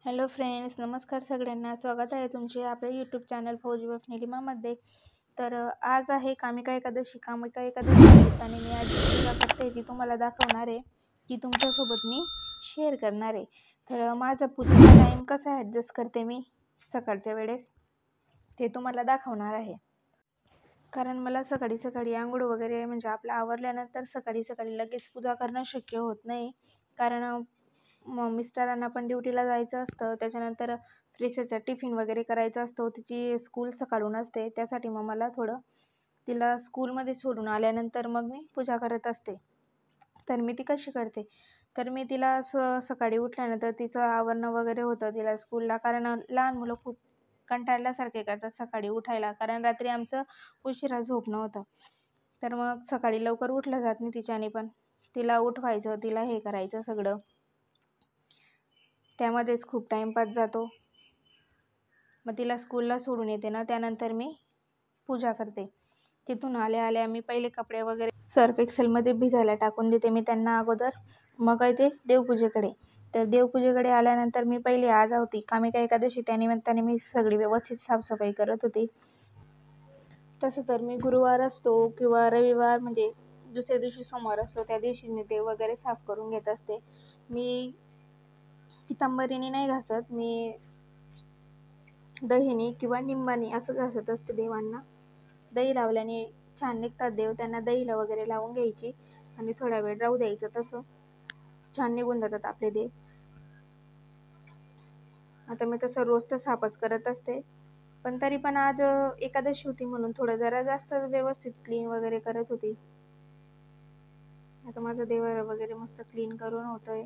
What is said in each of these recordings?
Hello friends, नमस्कार सगळ्यांना. स्वागत आहे तुमचे आपल्या यूट्यूब चॅनल फौजी ऑफ निलिमामध्ये. तर आज आहे कामिका एकादशी. कामिका एकादशी निमित्ताने मी आज पूजा करते ती तुम्हाला दाखवणार आहे, ती तुमच्यासोबत मी शेअर करणार आहे. तर माझा पूजेचा टाईम कसा ॲडजस्ट करते मी सकाळच्या वेळेस ते तुम्हाला दाखवणार आहे. कारण मला सकाळी सकाळी आंघोळ वगैरे म्हणजे आपलं आवरल्यानंतर सकाळी सकाळी लगेच पूजा करणं शक्य होत नाही. कारण मिस्टरांना पण ड्युटीला जायचं असतं, त्याच्यानंतर रिक्षाचा टिफिन वगैरे करायचा असतो, तिची स्कूल सकाळून असते, त्यासाठी मग मला थोडं तिला स्कूलमध्ये सोडून आल्यानंतर मग मी पूजा करत असते. तर मी ती कशी करते, तर मी तिला सकाळी उठल्यानंतर तिचं आवरणं वगैरे होतं तिला स्कूलला. कारण लहान मुलं खूप कंटाळल्यासारखे करतात सकाळी उठायला, कारण रात्री आमचं उशिरा झोपणं होतं. तर मग सकाळी लवकर उठलं जात नाही तिच्याने, पण तिला उठवायचं, तिला हे करायचं सगळं, त्यामध्येच खूप टाईमपास जातो. मग तिला स्कूलला सोडून येते ना, त्यानंतर मी पूजा करते. तिथून आल्या आल्या मी पहिले कपडे वगैरे सर्फ एक्सेलमध्ये भिजायला टाकून देते मी त्यांना अगोदर. मग येते देवपूजेकडे. तर देवपूजेकडे आल्यानंतर मी पहिले आज होती कामिका एकादशी, त्यानिमित्ताने मी सगळी व्यवस्थित साफसफाई करत होती. तसं तर मी गुरुवार असतो किंवा रविवार म्हणजे दुसऱ्या दिवशी सोमवार असतो, त्या दिवशी मी देव वगैरे साफ करून घेत असते. मी पितांबरीने नाही घासत, मी दहीने किंवा निंबाने असं घासत असते देवांना. दही लावल्याने छान निघतात देव, त्यांना दहीला वगैरे लावून घ्यायची आणि थोडा वेळ राहू द्यायचं, तसं छान निघून जातात आपले देव. आता मी तसं रोज तर साफच करत असते, पण तरी पण आज एकादशी होती म्हणून थोडं जरा जास्त व्यवस्थित क्लीन वगैरे करत होती. आता माझं देवारा वगैरे मस्त क्लीन करून होतोय.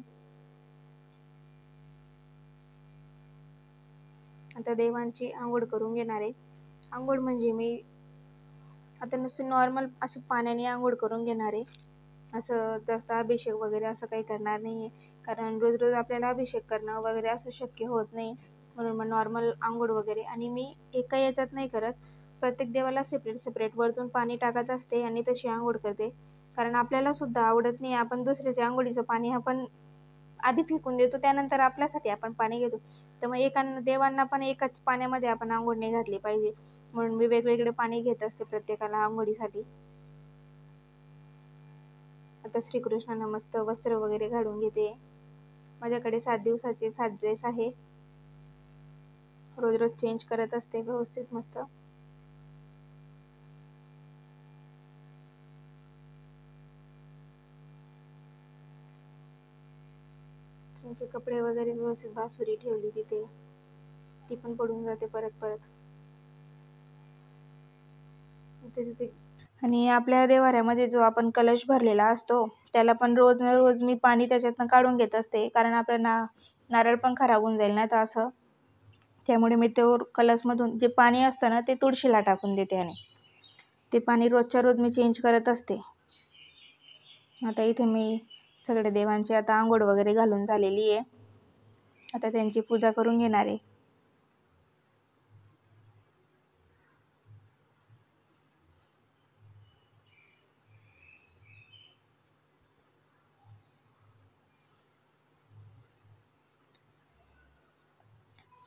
आता देवांची आंघोळ करून घेणार आहे. आंघोळ म्हणजे मी आता नुसतं नॉर्मल असं पाण्याने आंघोळ करून घेणार आहे, असं जास्त अभिषेक वगैरे असं काही करणार नाही आहे. कारण रोज रोज आपल्याला अभिषेक करणं वगैरे असं शक्य होत नाही, म्हणून मग नॉर्मल आंघोळ वगैरे. आणि मी एका याच्यात नाही करत, प्रत्येक देवाला सेपरेट सेपरेट वरतून पाणी टाकत असते आणि तशी आंघोळ करते. कारण आपल्याला सुद्धा आवडत नाही आपण दुसऱ्याच्या आंघोळीचं पाणी आपण आधी फेकून देतो, त्यानंतर आपल्यासाठी आपण पाणी घेतो. तर मग देवांना पण एकाच पाण्यामध्ये आपण आंघोळ नाही घातली पाहिजे, म्हणून मी वेगवेगळे पाणी घेत असते प्रत्येकाला आंघोळीसाठी. आता श्रीकृष्णांना मस्त वस्त्र वगैरे घालून घेते. माझ्याकडे 7 दिवसाचे 7 ड्रेस आहे, रोज रोज चेंज करत असते व्यवस्थित मस्त. त्यांचे कपडे वगैरे व्यवस्थित बासुरी ठेवली तिथे, ती पण पडून जाते परत परत तिथे. आणि आपल्या देवाऱ्यामध्ये जो आपण कलश भरलेला असतो, त्याला पण रोज न रोज मी पाणी त्याच्यातनं काढून घेत असते, कारण आपल्या नारळ पण खराब होऊन जाईल ना तर असं. त्यामुळे मी ते कलशमधून जे पाणी असतं ना ते तुळशीला टाकून देते आणि ते पाणी रोजच्या रोज मी चेंज करत असते. आता इथे मी सगळे देवांची आता आंघोळ वगैरे घालून झालेली आहे, आता त्यांची पूजा करून घेणार आहे.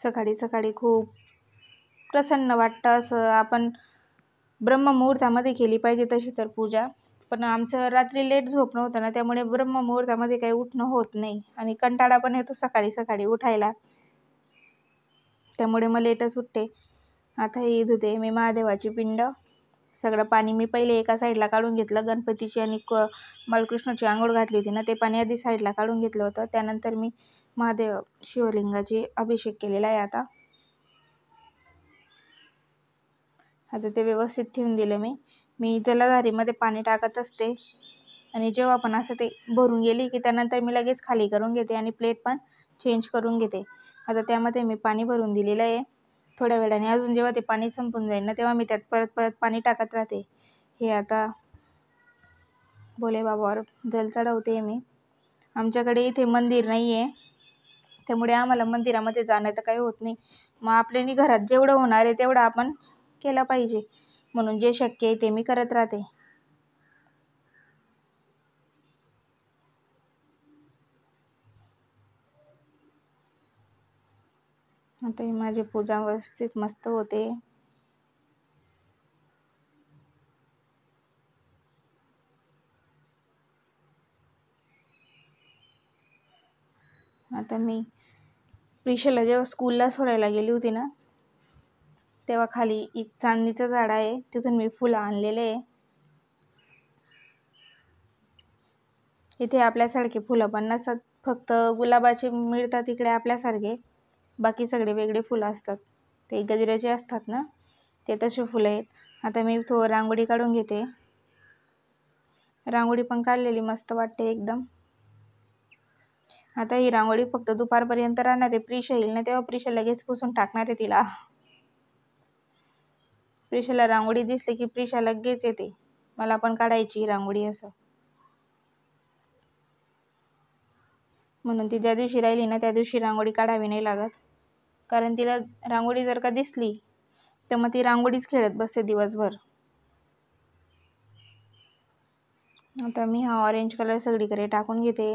सकाळी सकाळी खूप प्रसन्न वाटतं, असं आपण ब्रह्ममुहूर्तामध्ये केली पाहिजे तशी तर पूजा. पण आमचं रात्री लेट झोपणं होतं ना, त्यामुळे ब्रह्ममुहूर्तामध्ये काही उठणं होत नाही आणि कंटाळा पण येतो सकाळी सकाळी उठायला, त्यामुळे मग लेटच उठते. आता हे धुते मी महादेवाची पिंड. सगळं पाणी मी पहिले एका साईडला काढून घेतलं, गणपतीची आणि बालकृष्णाची आंघोळ घातली होती ना, ते पाणी आधी साईडला काढून घेतलं होतं. त्यानंतर मी महादेव शिवलिंगाची अभिषेक केलेला आहे. आता ते व्यवस्थित ठेवून दिलं मी जलधारीमध्ये पाणी टाकत असते, आणि जेव्हा पण असं ते भरून गेली की त्यानंतर मी लगेच खाली करून घेते आणि प्लेट पण चेंज करून घेते. आता त्यामध्ये मी पाणी भरून दिलेलं आहे. थोड्या वेळाने अजून जेव्हा ते पाणी संपून जाईल ना, तेव्हा मी त्यात परत परत पाणी टाकत राहते. हे आता भोले बाबावर जल चढवते मी. आमच्याकडे इथे मंदिर नाही आहे, त्यामुळे आम्हाला मंदिरामध्ये जाणं तर काही होत नाही. मग आपल्यानी घरात जेवढं होणार आहे तेवढं आपण केलं पाहिजे, म्हणून जे शक्य आहे ते मी करत राहते. आता ही माझी पूजा व्यवस्थित मस्त होते. आता मी प्रिशाला जेव्हा स्कूलला सोडायला गेली होती ना, तेव्हा खाली एक चांदणीचं झाड आहे, तिथून मी फुलं आणलेले आहे. इथे आपल्यासारखे फुलं पण नसतात, फक्त गुलाबाचे मिळतात इकडे आपल्यासारखे. बाकी सगळे वेगळे फुलं असतात, ते गजऱ्याचे असतात ना, ते तसे फुलं आहेत. आता मी रांगोळी काढून घेते. रांगोळी पण काढलेली मस्त वाटते एकदम. आता ही रांगोळी फक्त दुपारपर्यंत राहणार आहे. प्रिशा येईल ना तेव्हा प्रिशा लगेच पुसून टाकणार आहे तिला. प्रिशाला रांगोळी दिसली की प्रिशा लगेच येते, मला पण काढायची रांगोळी असं. म्हणून ती ज्या दिवशी राहिली ना त्या दिवशी रांगोळी काढावी नाही लागत, कारण तिला रांगोळी जर का दिसली तर मग ती रांगोळीच खेळत बसते दिवसभर. आता मी हा ऑरेंज कलर सगळीकडे टाकून घेते.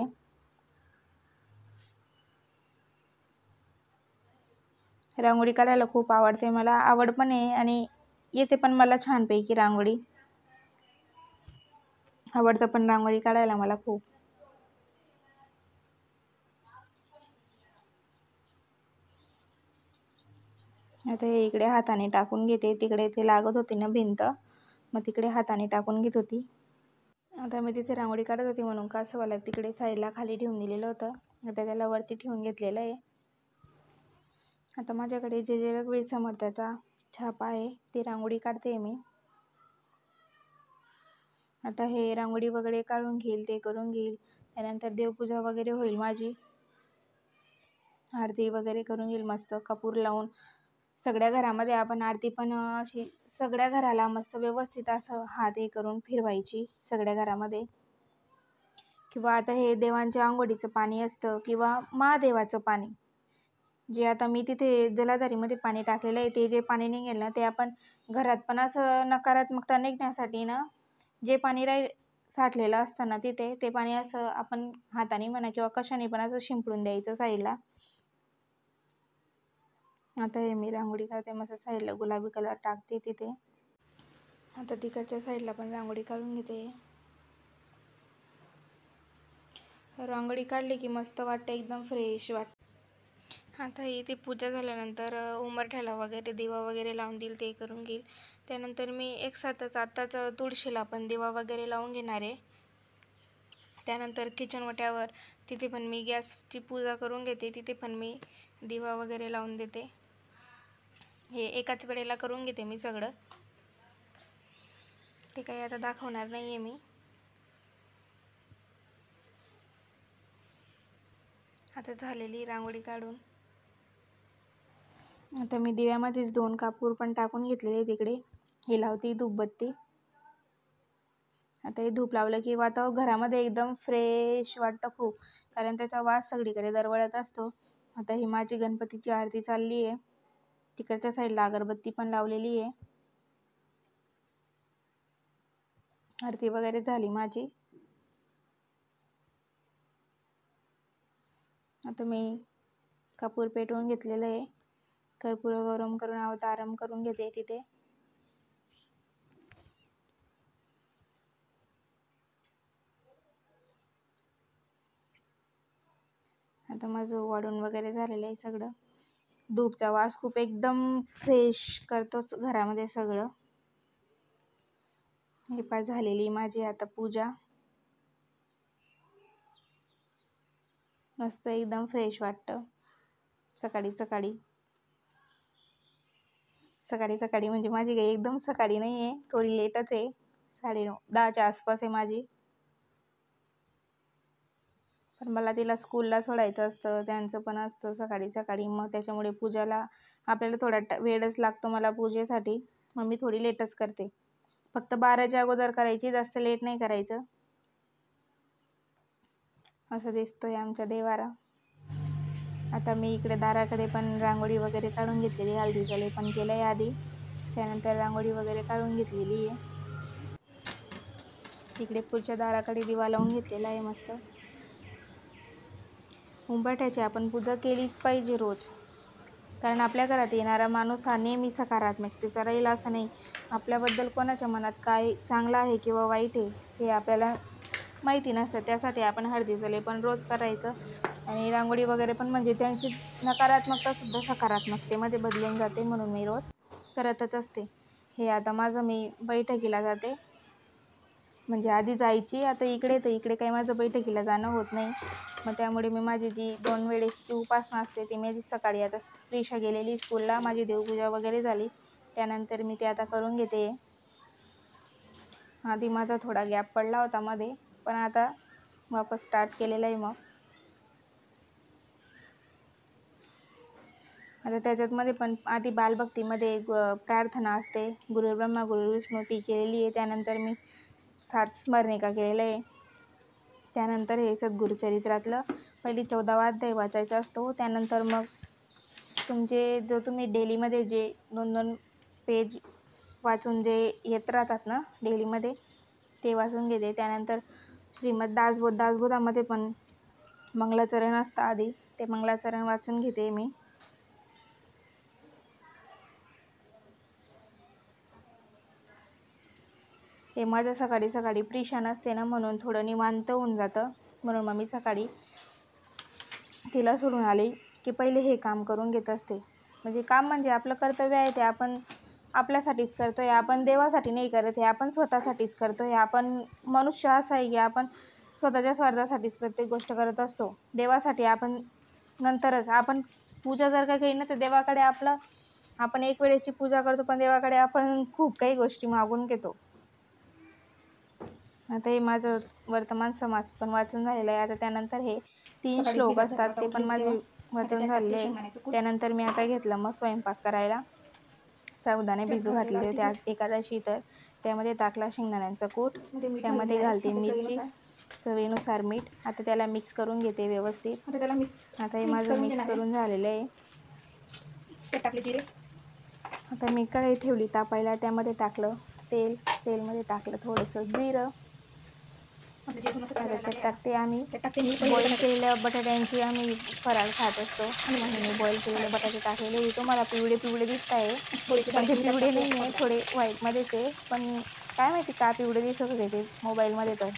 रांगोळी काढायला खूप आवडते मला, आवड पण आहे आणि येते पण मला छानपैकी रांगोळी. आवडतं पण रांगोळी काढायला मला खूप. आता हे इकडे हाताने टाकून घेते, तिकडे ते लागत होती ना भिंत, मग तिकडे हाताने टाकून घेत होती. आता मी तिथे रांगोळी काढत होती म्हणून कासवाला तिकडे साईडला खाली ठेवून दिलेलं होतं, आता त्याला वरती ठेवून घेतलेलं आहे. आता माझ्याकडे जे रघुवीर समर्थाचा छापा आहे ती रांगोळी काढते मी. आता हे रांगोळी वगैरे काढून घेईल, ते करून घेईल, त्यानंतर देवपूजा वगैरे होईल माझी. आरती वगैरे करून घेईल मस्त कपूर लावून. सगळ्या घरामध्ये आपण आरती पण अशी सगळ्या घराला मस्त व्यवस्थित असं हात हे करून फिरवायची सगळ्या घरामध्ये. किंवा आता हे देवांच्या आंघोळीचं पाणी असतं किंवा महादेवाचं पाणी, जे आता मी तिथे जलाधारीमध्ये पाणी टाकलेलं आहे, ते जे पाणी निघेल ना ते आपण घरात पण असं नकारात्मकता निघण्यासाठी ना, जे पाणी साठलेलं असतं ना तिथे, ते पाणी असं आपण हाताने म्हणा किंवा कशाने पण असं शिंपडून द्यायचं साईडला. आता हे मी रांगोळी काढते मस्त, साईडला गुलाबी कलर टाकते तिथे. आता तिकडच्या साईडला पण रांगोळी काढून घेते. रांगोळी काढली की मस्त वाटते, एकदम फ्रेश वाटते. आता इथे पूजा झाल्यानंतर उंबरठ्याला वगैरे दिवा वगैरे लावून देईल, ते करून घेईल. त्यानंतर मी एक साथच आत्ताच तुळशीला पण दिवा वगैरे लावून घेणार आहे. त्यानंतर किचन ओट्यावर तिथे पण मी गॅसची पूजा करून घेते, तिथे पण मी दिवा वगैरे लावून देते. हे एकाच वेळेला करून घेते मी सगळं, ते काही आता दाखवणार नाही आहे मी. आता झालेली रांगोळी काढून. आता मी दिव्यामध्येच 2 कापूर पण टाकून घेतलेले तिकडे. हे लावते धूपबत्ती. आता हे धूप लावलं की वातावरण घरामध्ये एकदम फ्रेश वाटतं खूप, कारण त्याचा वास सगळीकडे दरवळत असतो. आता ही माझी गणपतीची आरती चालली आहे, तिकडच्या साईडला अगरबत्ती पण लावलेली आहे. आरती वगैरे झाली माझी. आता मी कापूर पेटवून घेतलेलं आहे, कर्पूर गौरम करून अवतारम करून घेते तिथे. आता माझं वाढून वगैरे झालेलं आहे सगळं. धूपचा वास खूप एकदम फ्रेश करतोच घरामध्ये सगळं. हे पाय झालेली माझी आता पूजा, मस्त एकदम फ्रेश वाटतं सकाळी सकाळी. सकाळी सकाळी म्हणजे माझी काही एकदम सकाळी नाही आहे, थोडी लेटच आहे, 9:30 10च्या आसपास आहे माझी. पण मला तिला स्कूलला सोडायचं असतं, त्यांचं पण असतं सकाळी सकाळी, मग त्याच्यामुळे पूजाला आपल्याला थोडा वेळच लागतो मला पूजेसाठी, मग मी थोडी लेटच करते. फक्त 12च्या अगोदर करायची, जास्त लेट नाही करायचं. असं दिसतोय आमचा देवारा. आता मी इकडे दाराकडे पण रांगोळी वगैरे काढून घेतलेली, हळदीचं लेपन केलं आहे आधी, त्यानंतर रांगोळी वगैरे काढून घेतलेली आहे. इकडे पुढच्या दाराकडे दिवा लावून घेतलेला आहे मस्त. उंबरठ्याची आपण पूजा केलीच पाहिजे रोज. कारण आपल्या घरात येणारा माणूस हा नेहमी सकारात्मकतेचा राहील असं नाही. आपल्याबद्दल कोणाच्या मनात काय चांगलं आहे किंवा वाईट आहे हे आपल्याला माहिती नसतं. त्यासाठी आपण हळदीचं लेपन रोज करायचं आणि रांगोळी वगैरे पण म्हणजे त्यांची नकारात्मकतासुद्धा सकारात्मकतेमध्ये बदलून जाते, म्हणून मी रोज करतच असते. हे आता माझं मी बैठकीला जाते, म्हणजे आधी जायची, आता इकडे तर इकडे काही माझं बैठकीला जाणं होत नाही. मग त्यामुळे मी माझी जी 2 वेळेसची उपासना असते ती मी सकाळी, आता प्रिशा गेलेली स्कूलला, माझी देवपूजा वगैरे झाली, त्यानंतर मी ते आता करून घेते. आधी माझा थोडा गॅप पडला होता मध्ये, पण आता वापस स्टार्ट केलेलं आहे. मग आता त्याच्यातमध्ये पण आधी बालभक्तीमध्ये प्रार्थना असते, गुरुर्ब्रह्मा गुरुर्विष्णू ती केलेली आहे. त्यानंतर मी 7 स्मरणिका केलेलं आहे. त्यानंतर हे सद्गुरुचरित्रातलं पहिली 14वा अध्याय वाचायचा असतो. त्यानंतर मग तुमचे जो तुम्ही डेलीमध्ये जे 2-2 पेज वाचून जे येत राहतात ना डेलीमध्ये, ते वाचून घेते. त्यानंतर श्रीमद दासबोधामध्ये पण मंगलाचरण असतं आधी, ते मंगलाचरण वाचून घेते मी. हे माझं सकाळी सकाळी प्रिशा नसते ना, म्हणून थोडं निवांत होऊन जातं, म्हणून मग मी सकाळी तिला सोडून आले की पहिले हे काम करून घेत असते. म्हणजे काम म्हणजे आपलं कर्तव्य आहे, ते आपण आपल्यासाठीच करतोय, आपण देवासाठी नाही करत, हे आपण स्वतःसाठीच करतोय. आपण मनुष्य असा आहे की आपण स्वतःच्या स्वार्थासाठीच प्रत्येक गोष्ट करत असतो. देवासाठी आपण नंतरच, आपण पूजा जर का केली ना तर देवाकडे आपण एक वेळेची पूजा करतो, पण देवाकडे आपण खूप काही गोष्टी मागून घेतो. आता हे माझं वर्तमान समास पण वाचून झालेलं आहे. आता त्यानंतर हे 3 श्लोक असतात ते पण माझे वाचून झालेले आहे. त्यानंतर मी आता घेतलं मग स्वयंपाक करायला. साबुदाणे भिजू घातलेले होते आज एकादशी, तर त्यामध्ये टाकला शेंगदाण्यांचा कूट, त्यामध्ये घालते मिरची, चवीनुसार मीठ. आता त्याला मिक्स करून घेते व्यवस्थित. आता हे माझं मिक्स करून झालेलं आहे. आता मी कढई ठेवली तापायला, त्यामध्ये टाकलं तेलमध्ये टाकलं थोडंसं जिरं. त्याच्यात टाकते आम्ही बॉईल केलेल्या बटाट्यांची, आम्ही फराळ खात असतो म्हणून मी बॉईल केलेले बटाटे टाकलेले. तुम्हाला पिवळे पिवळे दिसत आहे, पण ते पिवळे नाही आहे, थोडे व्हाईटमध्येच आहे. पण काय माहिती का पिवळे दिसत होते ते मोबाईलमध्ये, तर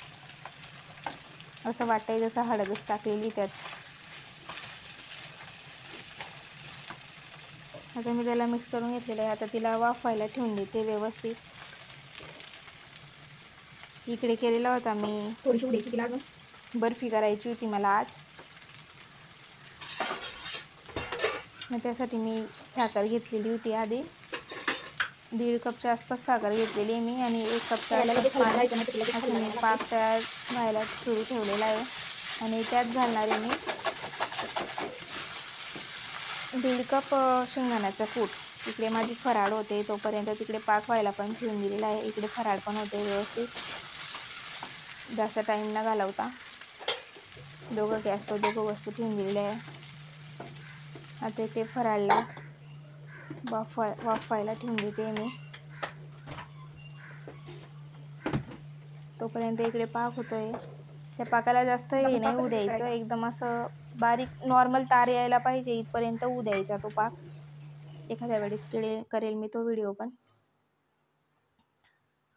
असं वाटतंय जसं हळदच टाकलेली त्यात. आता मी त्याला मिक्स करून घेतलेलं आहे. आता तिला वाफायला ठेवून देते व्यवस्थित. इकडे केलेला होता मी बर्फी करायची होती मला आज, मग त्यासाठी मी साखर घेतलेली होती आधी. 1.5 कपच्या आसपास साखर घेतलेली आहे मी, आणि 1 कपच्या आसपास पाणी. असं मी पाक तयार व्हायला सुरू ठेवलेला आहे, आणि त्यात घालणार आहे मी 1.5 कप शेंगदाण्याचा कूट. इकडे माझी फराळ होते तोपर्यंत तिकडे पाक व्हायला पण ठेवून दिलेला आहे, इकडे फराळ पण होते व्यवस्थित. जास्त टाईम न घालवता दोघं गॅसवर दोघं वस्तू ठेवून दिलेल्या आहे. आता ते फराळला वाफायला ठेवून देते मी. तोपर्यंत इकडे पाक होतोय. त्या पाकाला जास्त हे नाही होऊ द्यायचं, एकदम असं बारीक नॉर्मल तार यायला पाहिजे इथपर्यंत होऊ द्यायचा तो पाक. एखाद्या वेळेस करेल मी तो व्हिडिओ पण.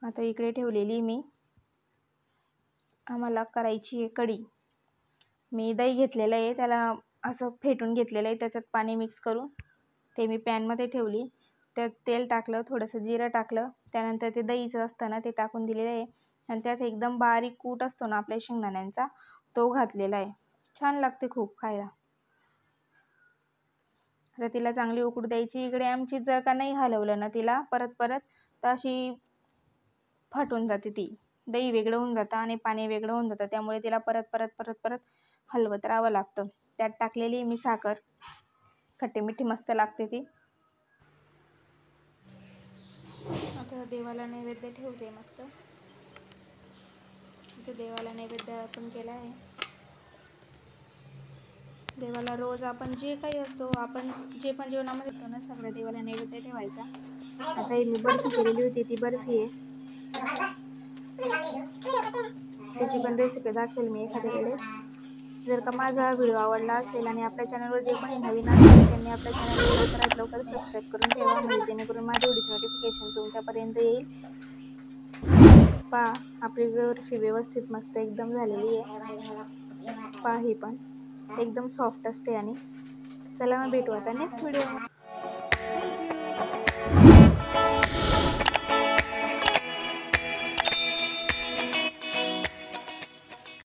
आता इकडे ठेवलेली मी, आम्हाला करायची आहे कढी. मी दही घेतलेलं आहे, त्याला असं फेटून घेतलेलं आहे, त्याच्यात पाणी मिक्स करून ते मी पॅनमध्ये ठेवली. त्यात तेल टाकलं, थोडंसं जिरं टाकलं, त्यानंतर ते दहीचं असतं ना ते टाकून दिलेलं आहे, आणि त्यात एकदम बारीक कूट असतो ना आपल्या शेंगदाण्यांचा, तो घातलेला आहे. छान लागते खूप खायला. आता तिला चांगली उकळू द्यायची. इकडे आमची जर का नाही हलवलं ना तिला परत तर अशी फाटून जाते ती. दही वेगळं होऊन जातं आणि पाणी वेगळं होऊन जातं, त्यामुळे तिला परत हलवत राहावं लागतं. त्यात टाकलेली मी साखर, खट्टी मिठी मस्त लागते ती. आता देवाला नैवेद्य ठेवते मस्त. इथे देवाला नैवेद्य आपण केला आहे. देवाला रोज आपण जे काही असतो, आपण जे पण जेवणामध्ये येतो ना सगळं देवाला नैवेद्य ठेवायचा. आता ही मी बर्फी केलेली होती, ती बर्फी आहे, त्याची पण रेसिपी दाखवेल मी एखाद्या वेळेस. जर का माझा व्हिडिओ आवडला असेल आणि आपल्या चॅनलवर जे कोणी नवीन असेल त्यांनी आपल्या चॅनलला लवकरात लवकर सबस्क्राईब करून ठेवा, म्हणजे जेणेकरून माझ्या व्हिडिओची नोटिफिकेशन तुमच्यापर्यंत येईल. पहा आपली बर्फी व्यवस्थित मस्त एकदम झालेली आहे. पहा ही पण एकदम सॉफ्ट असते. आणि चला मग भेटू आता नेक्स्ट व्हिडिओ.